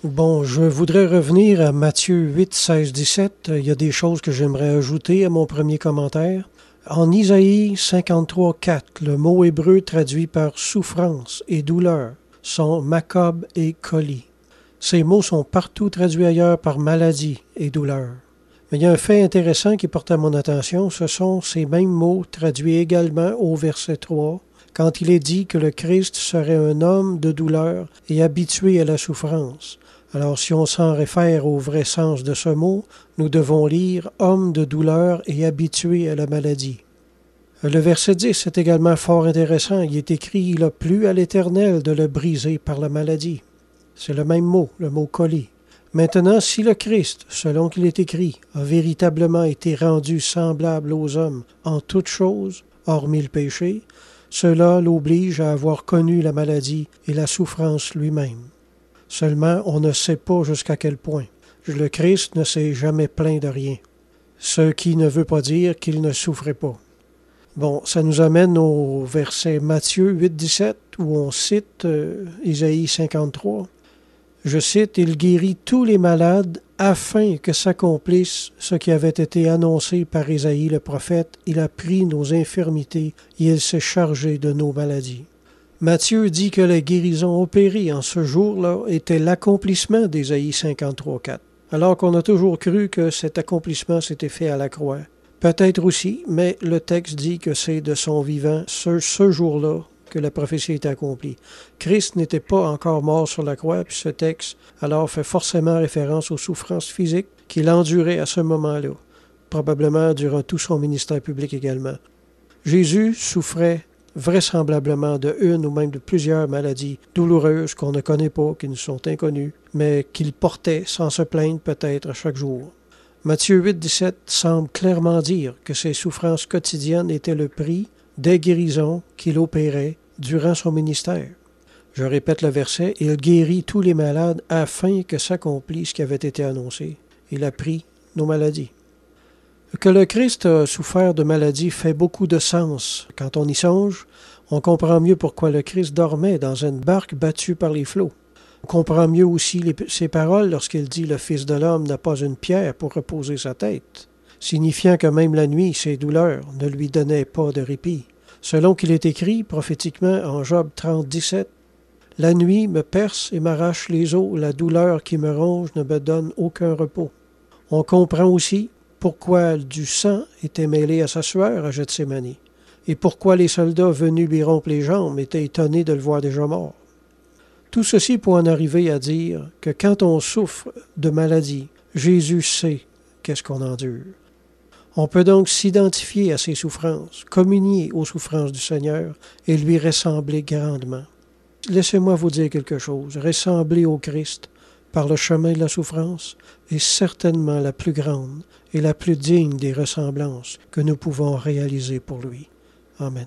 Bon, je voudrais revenir à Matthieu 8, 16, 17. Il y a des choses que j'aimerais ajouter à mon premier commentaire. En Isaïe 53, 4, le mot hébreu traduit par souffrance et douleur sont makob et koli. Ces mots sont partout traduits ailleurs par maladie et douleur. Mais il y a un fait intéressant qui porte à mon attention, ce sont ces mêmes mots traduits également au verset 3, quand il est dit que le Christ serait un homme de douleur et habitué à la souffrance. Alors si on s'en réfère au vrai sens de ce mot, nous devons lire « homme de douleur et habitué à la maladie ». Le verset 10 est également fort intéressant. Il est écrit « Il a plu à l'Éternel de le briser par la maladie ». C'est le même mot, le mot « colis ». Maintenant, si le Christ, selon qu'il est écrit, a véritablement été rendu semblable aux hommes en toutes choses, hormis le péché, cela l'oblige à avoir connu la maladie et la souffrance lui-même. Seulement, on ne sait pas jusqu'à quel point. Le Christ ne s'est jamais plaint de rien, ce qui ne veut pas dire qu'il ne souffrait pas. Bon, ça nous amène au verset Matthieu 8, 17, où on cite Isaïe 53. Je cite, « Il guérit tous les malades afin que s'accomplisse ce qui avait été annoncé par Isaïe le prophète. Il a pris nos infirmités et il s'est chargé de nos maladies. » Matthieu dit que les guérisons opérées en ce jour-là étaient l'accomplissement d'Isaïe 53, 4, alors qu'on a toujours cru que cet accomplissement s'était fait à la croix. Peut-être aussi, mais le texte dit que c'est de son vivant, ce jour-là, que la prophétie est accomplie. Christ n'était pas encore mort sur la croix, puis ce texte alors fait forcément référence aux souffrances physiques qu'il endurait à ce moment-là, probablement durant tout son ministère public également. Jésus souffrait vraisemblablement de une ou même de plusieurs maladies douloureuses qu'on ne connaît pas, qui nous sont inconnues, mais qu'il portait sans se plaindre peut-être à chaque jour. Matthieu 8, 17 semble clairement dire que ces souffrances quotidiennes étaient le prix des guérisons qu'il opérait durant son ministère. Je répète le verset, « Il guérit tous les malades afin que s'accomplisse ce qui avait été annoncé. Il a pris nos maladies. » Que le Christ a souffert de maladies fait beaucoup de sens. Quand on y songe, on comprend mieux pourquoi le Christ dormait dans une barque battue par les flots. On comprend mieux aussi ses paroles lorsqu'il dit « Le Fils de l'homme n'a pas une pierre pour reposer sa tête », signifiant que même la nuit, ses douleurs ne lui donnaient pas de répit. Selon qu'il est écrit prophétiquement en Job 30, 17, « La nuit me perce et m'arrache les os, la douleur qui me ronge ne me donne aucun repos. » On comprend aussi pourquoi du sang était mêlé à sa sueur à Gethsémani, et pourquoi les soldats venus lui rompre les jambes étaient étonnés de le voir déjà mort. Tout ceci pour en arriver à dire que quand on souffre de maladie, Jésus sait qu'est-ce qu'on endure. On peut donc s'identifier à ses souffrances, communier aux souffrances du Seigneur et lui ressembler grandement. Laissez-moi vous dire quelque chose, ressembler au Christ par le chemin de la souffrance est certainement la plus grande et la plus digne des ressemblances que nous pouvons réaliser pour lui. Amen.